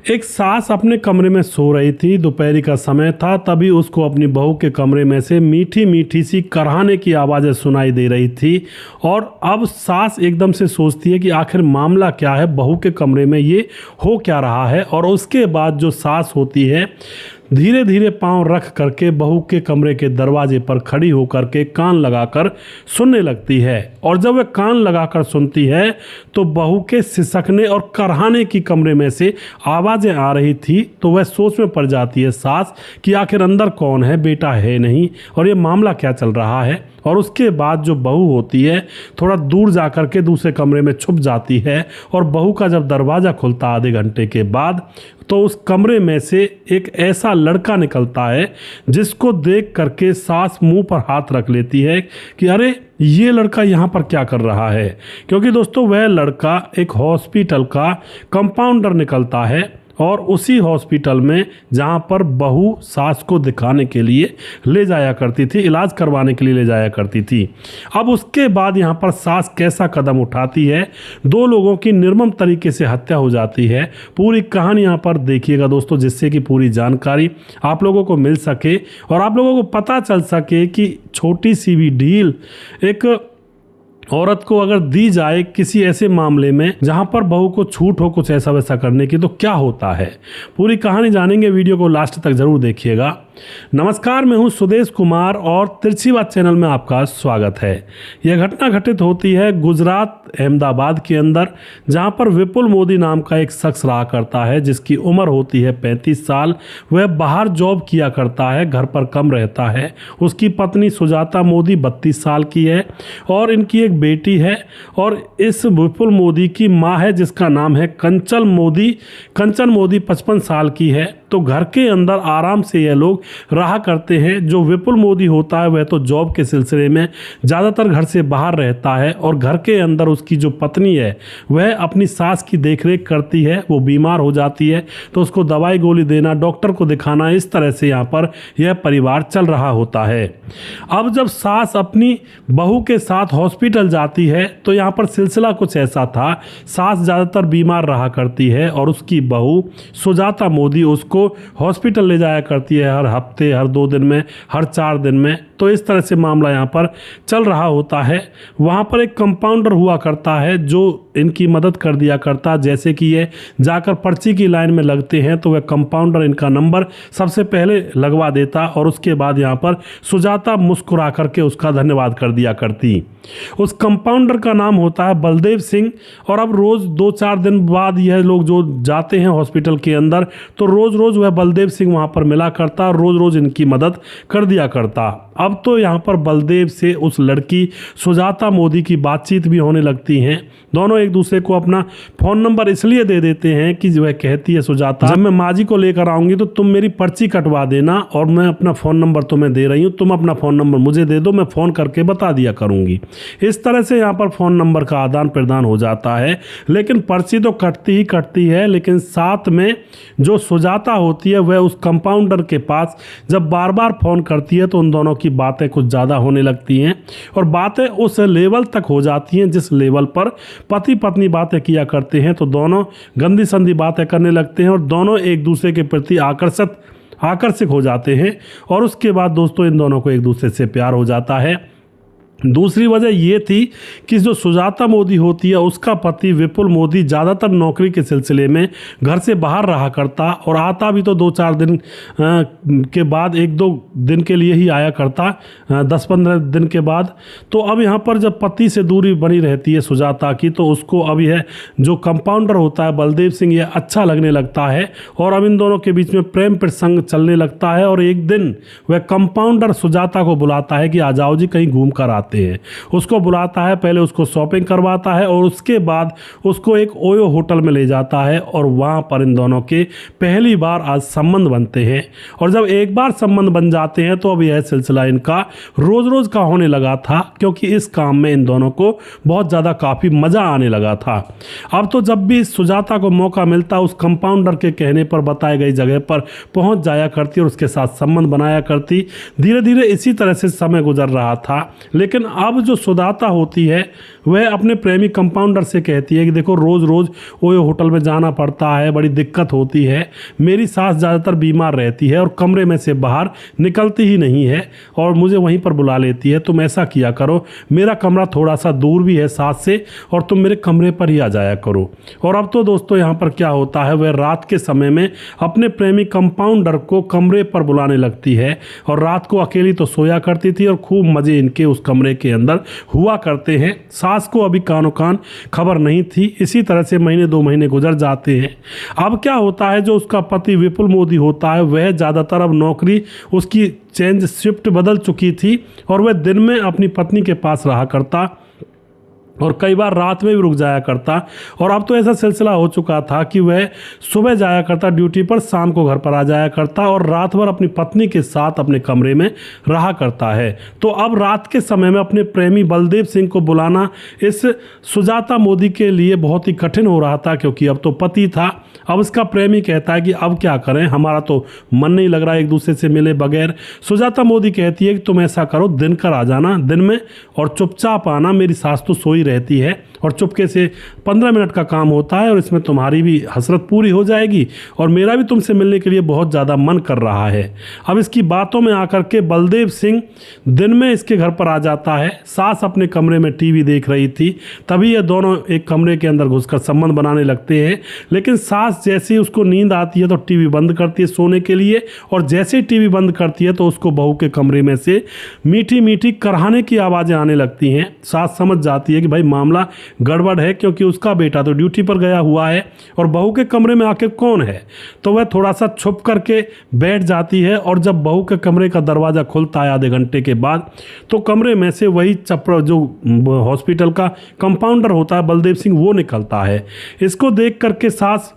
एक सास अपने कमरे में सो रही थी। दोपहरी का समय था। तभी उसको अपनी बहू के कमरे में से मीठी मीठी सी कराहने की आवाज़ें सुनाई दे रही थी। और अब सास एकदम से सोचती है कि आखिर मामला क्या है, बहू के कमरे में ये हो क्या रहा है। और उसके बाद जो सास होती है धीरे धीरे पांव रख करके बहू के कमरे के दरवाजे पर खड़ी होकर के कान लगाकर सुनने लगती है। और जब वह कान लगाकर सुनती है तो बहू के सिसकने और कराहने की कमरे में से आवाज़ें आ रही थी। तो वह सोच में पड़ जाती है सास कि आखिर अंदर कौन है, बेटा है नहीं, और ये मामला क्या चल रहा है। और उसके बाद जो बहू होती है थोड़ा दूर जा कर के दूसरे कमरे में छुप जाती है। और बहू का जब दरवाज़ा खुलता आधे घंटे के बाद तो उस कमरे में से एक ऐसा लड़का निकलता है जिसको देख करके सास मुंह पर हाथ रख लेती है कि अरे ये लड़का यहाँ पर क्या कर रहा है। क्योंकि दोस्तों वह लड़का एक हॉस्पिटल का कंपाउंडर निकलता है और उसी हॉस्पिटल में जहाँ पर बहू सास को दिखाने के लिए ले जाया करती थी, इलाज करवाने के लिए ले जाया करती थी। अब उसके बाद यहाँ पर सास कैसा कदम उठाती है, दो लोगों की निर्मम तरीके से हत्या हो जाती है। पूरी कहानी यहाँ पर देखिएगा दोस्तों, जिससे कि पूरी जानकारी आप लोगों को मिल सके और आप लोगों को पता चल सके कि छोटी सी भी ढील एक औरत को अगर दी जाए किसी ऐसे मामले में जहां पर बहू को छूट हो कुछ ऐसा वैसा करने की, तो क्या होता है। पूरी कहानी जानेंगे, वीडियो को लास्ट तक जरूर देखिएगा। नमस्कार, मैं हूं सुदेश कुमार और तिरछी बात चैनल में आपका स्वागत है। यह घटना घटित होती है गुजरात अहमदाबाद के अंदर, जहां पर विपुल मोदी नाम का एक शख्स रहा करता है जिसकी उम्र होती है 35 साल। वह बाहर जॉब किया करता है, घर पर कम रहता है। उसकी पत्नी सुजाता मोदी 32 साल की है और इनकी एक बेटी है। और इस विपुल मोदी की माँ है जिसका नाम है कंचन मोदी। कंचन मोदी 55 साल की है। तो घर के अंदर आराम से यह लोग रहा करते हैं। जो विपुल मोदी होता है वह तो जॉब के सिलसिले में ज़्यादातर घर से बाहर रहता है और घर के अंदर उसकी जो पत्नी है वह अपनी सास की देखरेख करती है। वो बीमार हो जाती है तो उसको दवाई गोली देना, डॉक्टर को दिखाना, इस तरह से यहाँ पर यह परिवार चल रहा होता है। अब जब सास अपनी बहू के साथ हॉस्पिटल जाती है तो यहाँ पर सिलसिला कुछ ऐसा था। सास ज़्यादातर बीमार रहा करती है और उसकी बहू सुजाता मोदी उसको हॉस्पिटल ले जाया करती है हर हफ्ते, हर 2 दिन में, हर 4 दिन में। तो इस तरह से मामला यहाँ पर चल रहा होता है। वहाँ पर एक कंपाउंडर हुआ करता है जो इनकी मदद कर दिया करता। जैसे कि ये जाकर पर्ची की लाइन में लगते हैं तो वह कंपाउंडर इनका नंबर सबसे पहले लगवा देता और उसके बाद यहाँ पर सुजाता मुस्कुरा करके उसका धन्यवाद कर दिया करती। उस कंपाउंडर का नाम होता है बलदेव सिंह। और अब रोज़ 2-4 दिन बाद यह लोग जो जाते हैं हॉस्पिटल के अंदर तो रोज़ रोज़ वह बलदेव सिंह वहाँ पर मिला करता और रोज़ रोज़ इनकी मदद कर दिया करता। अब तो यहाँ पर बलदेव से उस लड़की सुजाता मोदी की बातचीत भी होने लगती हैं। दोनों एक दूसरे को अपना फ़ोन नंबर इसलिए दे देते हैं कि वह कहती है सुजाता, जब मैं माँ जी को लेकर आऊँगी तो तुम मेरी पर्ची कटवा देना और मैं अपना फ़ोन नंबर तुम्हें दे रही हूँ, तुम अपना फ़ोन नंबर मुझे दे दो, मैं फ़ोन करके बता दिया करूँगी। इस तरह से यहाँ पर फ़ोन नंबर का आदान प्रदान हो जाता है। लेकिन पर्ची तो कटती ही कटती है, लेकिन साथ में जो सुजाता होती है वह उस कंपाउंडर के पास जब बार बार फ़ोन करती है तो उन दोनों की बातें कुछ ज़्यादा होने लगती हैं। और बातें उस लेवल तक हो जाती हैं जिस लेवल पर पति पत्नी बातें किया करते हैं। तो दोनों गंदी संदी बातें करने लगते हैं और दोनों एक दूसरे के प्रति आकर्षित हो जाते हैं। और उसके बाद दोस्तों इन दोनों को एक दूसरे से प्यार हो जाता है। दूसरी वजह ये थी कि जो सुजाता मोदी होती है उसका पति विपुल मोदी ज़्यादातर नौकरी के सिलसिले में घर से बाहर रहा करता और आता भी तो 2-4 दिन के बाद, 1-2 दिन के लिए ही आया करता, 10-15 दिन के बाद। तो अब यहाँ पर जब पति से दूरी बनी रहती है सुजाता की तो उसको अब यह जो कंपाउंडर होता है बलदेव सिंह यह अच्छा लगने लगता है और अब इन दोनों के बीच में प्रेम प्रसंग चलने लगता है। और एक दिन वह कंपाउंडर सुजाता को बुलाता है कि आ जाओ जी, कहीं घूम कर आते हैं। उसको बुलाता है, पहले उसको शॉपिंग करवाता है और उसके बाद उसको एक ओयो होटल में ले जाता है और वहाँ पर इन दोनों के पहली बार आज संबंध बनते हैं। और जब एक बार संबंध बन जाते हैं तो अब यह सिलसिला इनका रोज रोज का होने लगा था, क्योंकि इस काम में इन दोनों को बहुत ज़्यादा काफ़ी मज़ा आने लगा था। अब तो जब भी सुजाता को मौका मिलता उस कंपाउंडर के कहने पर बताई गई जगह पर पहुँच जाया करती और उसके साथ संबंध बनाया करती। धीरे धीरे इसी तरह से समय गुजर रहा था। लेकिन लेकिन अब जो सुदाता होती है वह अपने प्रेमी कंपाउंडर से कहती है कि देखो रोज़ रोज़ वो होटल में जाना पड़ता है, बड़ी दिक्कत होती है, मेरी सास ज़्यादातर बीमार रहती है और कमरे में से बाहर निकलती ही नहीं है और मुझे वहीं पर बुला लेती है। तुम ऐसा किया करो, मेरा कमरा थोड़ा सा दूर भी है सास से और तुम मेरे कमरे पर ही आ जाया करो। और अब तो दोस्तों यहाँ पर क्या होता है, वह रात के समय में अपने प्रेमी कंपाउंडर को कमरे पर बुलाने लगती है और रात को अकेली तो सोया करती थी और खूब मज़े इनके उस कमरे के अंदर हुआ करते हैं। सास को अभी कानो कान खबर नहीं थी। इसी तरह से महीने 2 महीने गुजर जाते हैं। अब क्या होता है, जो उसका पति विपुल मोदी होता है वह ज़्यादातर अब नौकरी उसकी चेंज शिफ्ट बदल चुकी थी और वह दिन में अपनी पत्नी के पास रहा करता और कई बार रात में भी रुक जाया करता। और अब तो ऐसा सिलसिला हो चुका था कि वह सुबह जाया करता ड्यूटी पर, शाम को घर पर आ जाया करता और रात भर अपनी पत्नी के साथ अपने कमरे में रहा करता है। तो अब रात के समय में अपने प्रेमी बलदेव सिंह को बुलाना इस सुजाता मोदी के लिए बहुत ही कठिन हो रहा था, क्योंकि अब तो पति था। अब इसका प्रेमी कहता है कि अब क्या करें, हमारा तो मन नहीं लग रहा एक दूसरे से मिले बगैर। सुजाता मोदी कहती है कि तुम ऐसा करो, दिन कर आ जाना दिन में और चुपचाप आना, मेरी सास तो सोई रहती है और चुपके से 15 मिनट का काम होता है और इसमें तुम्हारी भी हसरत पूरी हो जाएगी और मेरा भी तुमसे मिलने के लिए बहुत ज़्यादा मन कर रहा है। अब इसकी बातों में आकर के बलदेव सिंह दिन में इसके घर पर आ जाता है। सास अपने कमरे में टीवी देख रही थी, तभी ये दोनों एक कमरे के अंदर घुसकर संबंध बनाने लगते हैं। लेकिन सास जैसे ही उसको नींद आती है तो टीवी बंद करती है सोने के लिए, और जैसे ही टीवी बंद करती है तो उसको बहू के कमरे में से मीठी मीठी करहाने की आवाज़ें आने लगती हैं। सास समझ जाती है कि भाई मामला गड़बड़ है, क्योंकि उसका बेटा तो ड्यूटी पर गया हुआ है और बहू के कमरे में आके कौन है। तो वह थोड़ा सा छुप करके बैठ जाती है और जब बहू के कमरे का दरवाज़ा खुलता है आधे घंटे के बाद, तो कमरे में से वही चपड़ा जो हॉस्पिटल का कंपाउंडर होता है बलदेव सिंह, वो निकलता है। इसको देख करके सास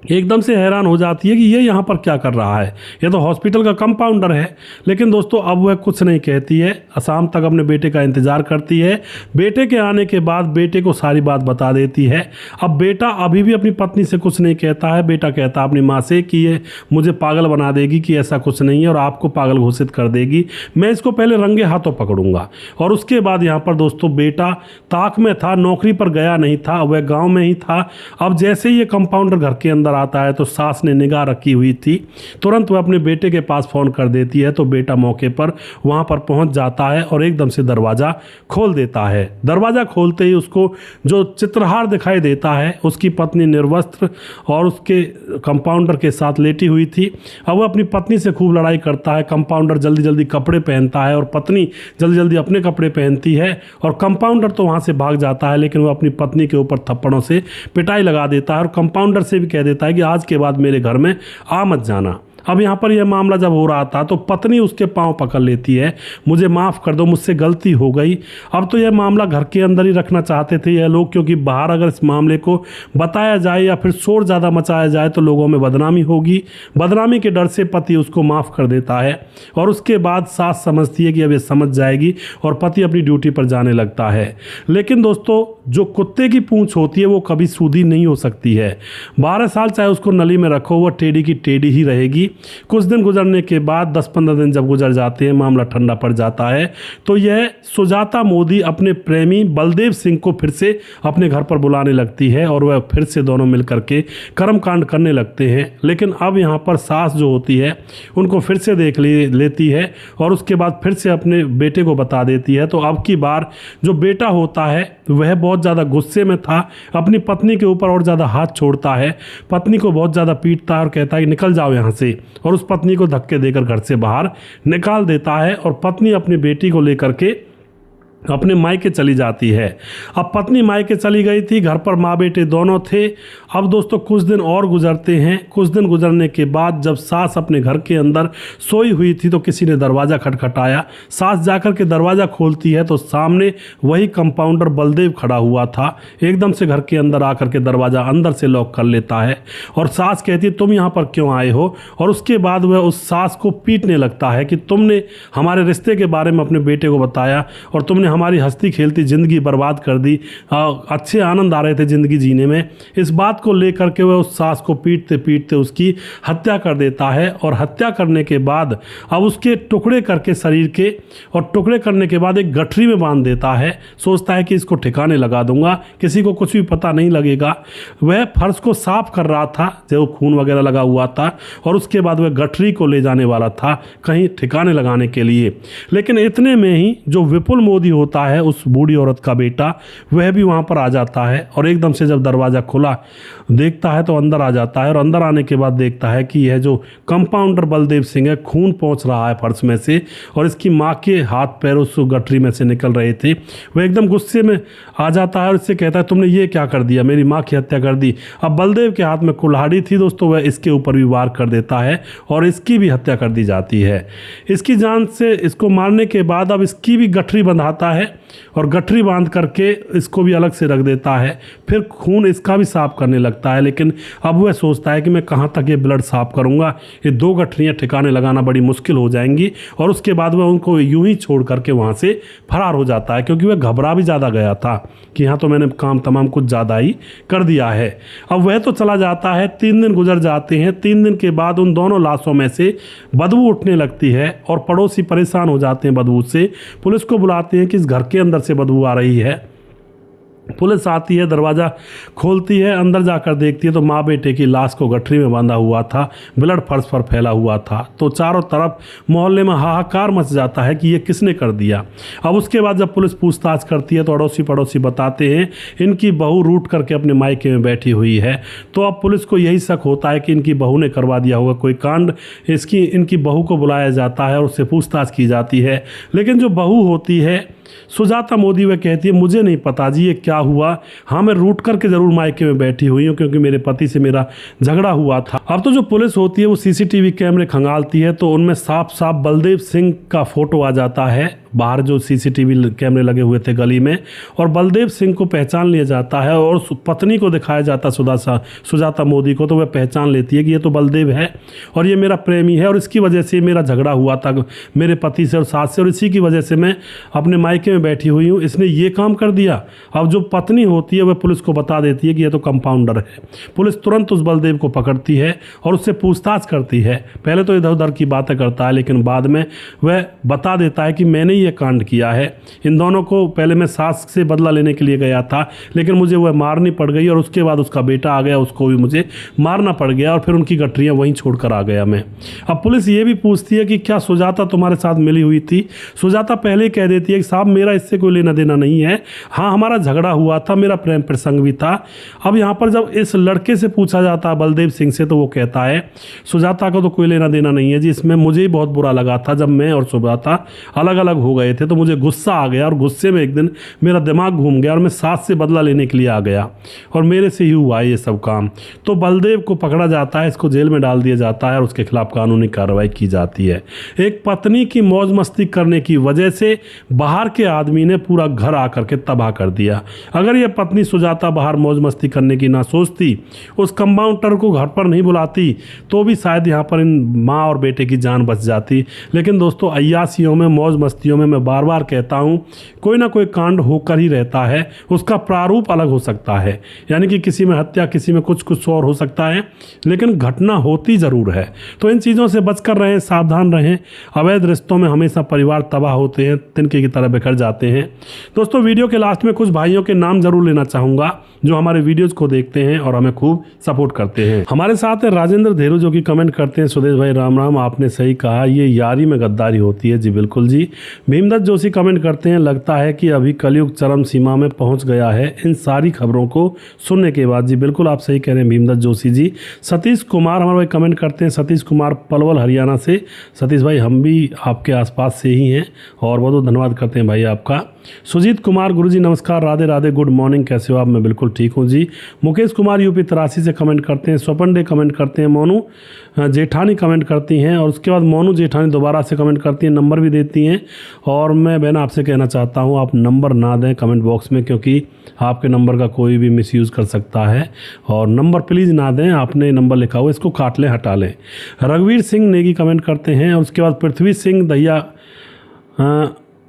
एकदम से हैरान हो जाती है कि ये यहाँ पर क्या कर रहा है, ये तो हॉस्पिटल का कंपाउंडर है। लेकिन दोस्तों अब वह कुछ नहीं कहती है, शाम तक अपने बेटे का इंतज़ार करती है। बेटे के आने के बाद बेटे को सारी बात बता देती है। अब बेटा अभी भी अपनी पत्नी से कुछ नहीं कहता है। बेटा कहता है अपनी माँ से कि ये मुझे पागल बना देगी, कि ऐसा कुछ नहीं है और आपको पागल घोषित कर देगी, मैं इसको पहले रंगे हाथों पकड़ूंगा। और उसके बाद यहाँ पर दोस्तों बेटा ताक में था, नौकरी पर गया नहीं था, वह गाँव में ही था। अब जैसे ही ये कंपाउंडर घर के अंदर आता है तो सास ने निगाह रखी हुई थी, तुरंत वह अपने बेटे के पास फ़ोन कर देती है। तो बेटा मौके पर वहाँ पर पहुँच जाता है और एकदम से दरवाज़ा खोल देता है। दरवाज़ा खोलते ही उसको जो चित्रहार दिखाई देता है, उसकी पत्नी निर्वस्त्र और उसके कंपाउंडर के साथ लेटी हुई थी। अब वह अपनी पत्नी से खूब लड़ाई करता है। कंपाउंडर जल्दी जल्दी कपड़े पहनता है और पत्नी जल्दी जल्दी अपने कपड़े पहनती है और कंपाउंडर तो वहाँ से भाग जाता है, लेकिन वह अपनी पत्नी के ऊपर थप्पड़ों से पिटाई लगा देता है और कंपाउंडर से भी कह देता है कि आज के बाद मेरे घर में आ मत जाना। अब यहाँ पर यह मामला जब हो रहा था तो पत्नी उसके पांव पकड़ लेती है, मुझे माफ़ कर दो, मुझसे गलती हो गई। अब तो यह मामला घर के अंदर ही रखना चाहते थे यह लोग, क्योंकि बाहर अगर इस मामले को बताया जाए या फिर शोर ज़्यादा मचाया जाए तो लोगों में बदनामी होगी। बदनामी के डर से पति उसको माफ़ कर देता है और उसके बाद सास समझती है कि अब ये समझ जाएगी और पति अपनी ड्यूटी पर जाने लगता है। लेकिन दोस्तों जो कुत्ते की पूँछ होती है वो कभी सूधी नहीं हो सकती है। 12 साल चाहे उसको नली में रखो, वो टेढ़ी की टेढ़ी ही रहेगी। कुछ दिन गुजरने के बाद 10-15 दिन जब गुजर जाते हैं, मामला ठंडा पड़ जाता है, तो यह सुजाता मोदी अपने प्रेमी बलदेव सिंह को फिर से अपने घर पर बुलाने लगती है और वह फिर से दोनों मिलकर के कर्मकांड करने लगते हैं। लेकिन अब यहाँ पर सास जो होती है उनको फिर से देख लेती है और उसके बाद फिर से अपने बेटे को बता देती है। तो अब की बार जो बेटा होता है वह बहुत ज़्यादा गुस्से में था, अपनी पत्नी के ऊपर और ज़्यादा हाथ छोड़ता है, पत्नी को बहुत ज़्यादा पीटता है और कहता है कि निकल जाओ यहाँ से, और उस पत्नी को धक्के देकर घर से बाहर निकाल देता है। और पत्नी अपनी बेटी को लेकर के अपने मायके चली जाती है। अब पत्नी मायके चली गई थी, घर पर माँ बेटे दोनों थे। अब दोस्तों कुछ दिन और गुजरते हैं। कुछ दिन गुजरने के बाद जब सास अपने घर के अंदर सोई हुई थी तो किसी ने दरवाज़ा खटखटाया। सास जाकर के दरवाज़ा खोलती है तो सामने वही कंपाउंडर बलदेव खड़ा हुआ था। एकदम से घर के अंदर आकर के दरवाज़ा अंदर से लॉक कर लेता है और सास कहती है तुम यहाँ पर क्यों आए हो, और उसके बाद वह उस सास को पीटने लगता है कि तुमने हमारे रिश्ते के बारे में अपने बेटे को बताया और तुमने हमारी हंसती खेलती ज़िंदगी बर्बाद कर दी, अच्छे आनंद आ रहे थे ज़िंदगी जीने में। इस बात को लेकर के वह उस सास को पीटते पीटते उसकी हत्या कर देता है। और हत्या करने के बाद अब उसके टुकड़े करके शरीर के, और टुकड़े करने के बाद एक गठरी में बांध देता है। सोचता है कि इसको ठिकाने लगा दूंगा, किसी को कुछ भी पता नहीं लगेगा। वह फर्श को साफ कर रहा था जो खून वगैरह लगा हुआ था, और उसके बाद वह गठरी को ले जाने वाला था कहीं ठिकाने लगाने के लिए। लेकिन इतने में ही जो विपुल मोदी होता है, उस बूढ़ी औरत का बेटा, वह भी वहाँ पर आ जाता है। और एकदम से जब दरवाज़ा खुला देखता है तो अंदर आ जाता है। और अंदर आने के बाद देखता है कि यह जो कंपाउंडर बलदेव सिंह है, खून पहुँच रहा है फर्श में से, और इसकी माँ के हाथ पैर उस गठरी में से निकल रहे थे। वह एकदम गुस्से में आ जाता है और इससे कहता है तुमने ये क्या कर दिया, मेरी माँ की हत्या कर दी। अब बलदेव के हाथ में कुल्हाड़ी थी दोस्तों, वह इसके ऊपर भी वार कर देता है और इसकी भी हत्या कर दी जाती है। इसकी जान से इसको मारने के बाद अब इसकी भी गठरी बंधाता है, और गठरी बांध करके इसको भी अलग से रख देता है। फिर खून इसका भी साफ करने लगता है, लेकिन अब वह सोचता है कि मैं कहाँ तक ये ब्लड साफ करूँगा, ये 2 गठरियाँ ठिकाने लगाना बड़ी मुश्किल हो जाएंगी। और उसके बाद वह उनको यूं ही छोड़ करके वहाँ से फरार हो जाता है, क्योंकि वह घबरा भी ज़्यादा गया था कि हाँ तो मैंने काम तमाम कुछ ज़्यादा ही कर दिया है। अब वह तो चला जाता है। 3 दिन गुजर जाते हैं। 3 दिन के बाद उन दोनों लाशों में से बदबू उठने लगती है, और पड़ोसी परेशान हो जाते हैं बदबू से। पुलिस को बुलाते हैं कि इस घर के अंदर से बदबू आ रही है। पुलिस आती है, दरवाज़ा खोलती है, अंदर जाकर देखती है तो माँ बेटे की लाश को गठरी में बांधा हुआ था, ब्लड फर्श पर फैला हुआ था। तो चारों तरफ मोहल्ले में हाहाकार मच जाता है कि ये किसने कर दिया। अब उसके बाद जब पुलिस पूछताछ करती है तो अड़ोसी पड़ोसी बताते हैं इनकी बहू रूठ करके अपने मायके में बैठी हुई है। तो अब पुलिस को यही शक होता है कि इनकी बहू ने करवा दिया होगा कोई कांड। इनकी बहू को बुलाया जाता है और उससे पूछताछ की जाती है। लेकिन जो बहू होती है सुजाता मोदी, वह कहती है मुझे नहीं पता जी ये क्या हुआ, हाँ मैं रूठ करके ज़रूर मायके में बैठी हुई हूँ क्योंकि मेरे पति से मेरा झगड़ा हुआ था। अब तो जो पुलिस होती है वो सीसीटीवी कैमरे खंगालती है तो उनमें साफ साफ बलदेव सिंह का फोटो आ जाता है बाहर, जो सीसीटीवी कैमरे लगे हुए थे गली में, और बलदेव सिंह को पहचान लिया जाता है। और पत्नी को दिखाया जाता सुजाता मोदी को, तो वह पहचान लेती है कि ये तो बलदेव है और ये मेरा प्रेमी है, और इसकी वजह से मेरा झगड़ा हुआ था मेरे पति से और सास से, और इसी की वजह से मैं अपने मायके में बैठी हुई हूँ, इसने ये काम कर दिया। अब जो पत्नी होती है वह पुलिस को बता देती है कि यह तो कंपाउंडर है। पुलिस तुरंत उस बलदेव को पकड़ती है और उससे पूछताछ करती है। पहले तो इधर उधर की बातें करता है, लेकिन बाद में वह बता देता है कि मैंने ये कांड किया है। इन दोनों को पहले मैं सास से बदला लेने के लिए गया था, लेकिन मुझे वह मारनी पड़ गई, और उसके बाद उसका बेटा आ गया, उसको भी मुझे मारना पड़ गया, और फिर उनकी गठरियाँ वहीं छोड़कर आ गया मैं। अब पुलिस ये भी पूछती है कि क्या सुजाता तुम्हारे साथ मिली हुई थी। सुजाता पहले ही कह देती है कि साहब मेरा इससे कोई लेना देना नहीं है, हाँ हमारा झगड़ा हुआ था, मेरा प्रेम प्रसंग भी था। अब यहाँ पर जब इस लड़के से पूछा जाता है बलदेव सिंह से, तो वो कहता है सुजाता को तो कोई लेना देना नहीं है जी, इसमें मुझे ही बहुत बुरा लगा था जब मैं और सुजाता अलग अलग हो गए थे, तो मुझे गुस्सा आ गया और गुस्से में एक दिन मेरा दिमाग घूम गया और मैं सास से बदला लेने के लिए आ गया, और मेरे से ही हुआ ये सब काम। तो बलदेव को पकड़ा जाता है, इसको जेल में डाल दिया जाता है और उसके खिलाफ कानूनी कार्रवाई की जाती है। एक पत्नी की मौज मस्ती करने की वजह से बाहर के आदमी ने पूरा घर आकर के तबाह कर दिया। अगर ये पत्नी सुजाता बाहर मौज मस्ती करने की ना सोचती, उस कंपाउंडर को घर पर नहीं बुलाती, तो भी शायद यहाँ पर इन माँ और बेटे की जान बच जाती। लेकिन दोस्तों अय्यासियों में, मौज मस्तियों में मैं बार बार कहता हूँ कोई ना कोई कांड होकर ही रहता है, उसका प्रारूप अलग हो सकता है, यानी कि किसी में हत्या, किसी में कुछ और हो सकता है, लेकिन घटना होती ज़रूर है। तो इन चीज़ों से बचकर रहें, सावधान रहें। अवैध रिश्तों में हमेशा परिवार तबाह होते हैं, तिनके की तरह बिखर जाते हैं। दोस्तों वीडियो के लास्ट में कुछ भाइयों के नाम जरूर लेना चाहूँगा जो हमारे वीडियोज़ को देखते हैं और हमें खूब सपोर्ट करते हैं। हमारे साथ है राजेंद्र धेरू जो कि कमेंट करते हैं, सुदेश भाई राम राम, आपने सही कहा, ये यारी में गद्दारी होती है। जी बिल्कुल जी। भीमदत्त जोशी कमेंट करते हैं, लगता है कि अभी कलयुग चरम सीमा में पहुंच गया है इन सारी खबरों को सुनने के बाद। जी बिल्कुल आप सही कह रहे हैं भीमदत्त जोशी जी। सतीश कुमार हमारे भाई कमेंट करते हैं, सतीश कुमार पलवल हरियाणा से। सतीश भाई हम भी आपके आसपास से ही हैं और बहुत बहुत धन्यवाद करते हैं भाई आपका। सुजीत कुमार गुरुजी नमस्कार, राधे राधे, गुड मॉर्निंग, कैसे हो आप? मैं बिल्कुल ठीक हूँ जी। मुकेश कुमार यूपी 83 से कमेंट करते हैं। स्वपन डे कमेंट करते हैं। मोनू जेठानी कमेंट करती हैं और उसके बाद मोनू जेठानी दोबारा से कमेंट करती हैं, नंबर भी देती हैं। और मैं बहन आपसे कहना चाहता हूँ आप नंबर ना दें कमेंट बॉक्स में, क्योंकि आपके नंबर का कोई भी मिसयूज़ कर सकता है, और नंबर प्लीज़ ना दें। आपने नंबर लिखा हुआ इसको काट लें, हटा लें। रघुवीर सिंह नेगी कमेंट करते हैं और उसके बाद पृथ्वी सिंह दहिया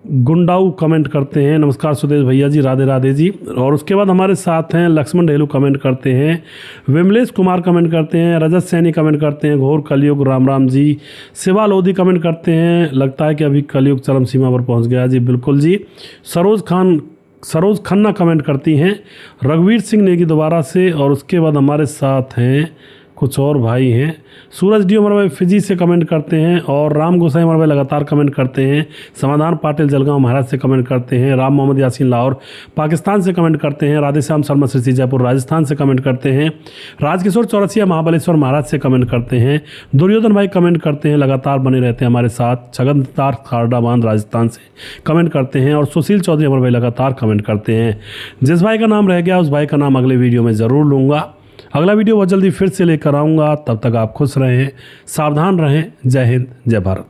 गुंडाऊ कमेंट करते हैं, नमस्कार सुदेश भैया जी, राधे राधे जी। और उसके बाद हमारे साथ हैं लक्ष्मण ढेलू कमेंट करते हैं, विमलेश कुमार कमेंट करते हैं, रजत सैनी कमेंट करते हैं, घोर कलयुग राम राम जी, शिवा लोधी कमेंट करते हैं, लगता है कि अभी कलयुग चरम सीमा पर पहुंच गया जी, बिल्कुल जी। सरोज खन्ना कमेंट करती हैं, रघुवीर सिंह नेगी दोबारा से। और उसके बाद हमारे साथ हैं कुछ और भाई हैं, सूरज डी हमारे भाई फिजी से कमेंट करते हैं, और राम गोसाई हमारे भाई लगातार कमेंट करते हैं, समाधान पाटिल जलगांव महाराज से कमेंट करते हैं, राम मोहम्मद यासीन लाहौर पाकिस्तान से कमेंट करते हैं, राधेश्याम शर्मा श्री जयपुर राजस्थान से कमेंट करते हैं, राजकिशोर चौरसिया महाबलेश्वर महाराज से कमेंट करते हैं, दुर्योधन भाई कमेंट करते हैं, लगातार बने रहते हैं हमारे साथ, छगनदार खारडा बांध राजस्थान से कमेंट करते हैं, और सुशील चौधरी हमारे भाई लगातार कमेंट करते हैं। जिस भाई का नाम रह गया उस भाई का नाम अगले वीडियो में ज़रूर लूँगा। अगला वीडियो बहुत जल्दी फिर से लेकर आऊँगा, तब तक आप खुश रहें, सावधान रहें। जय हिंद, जय भारत।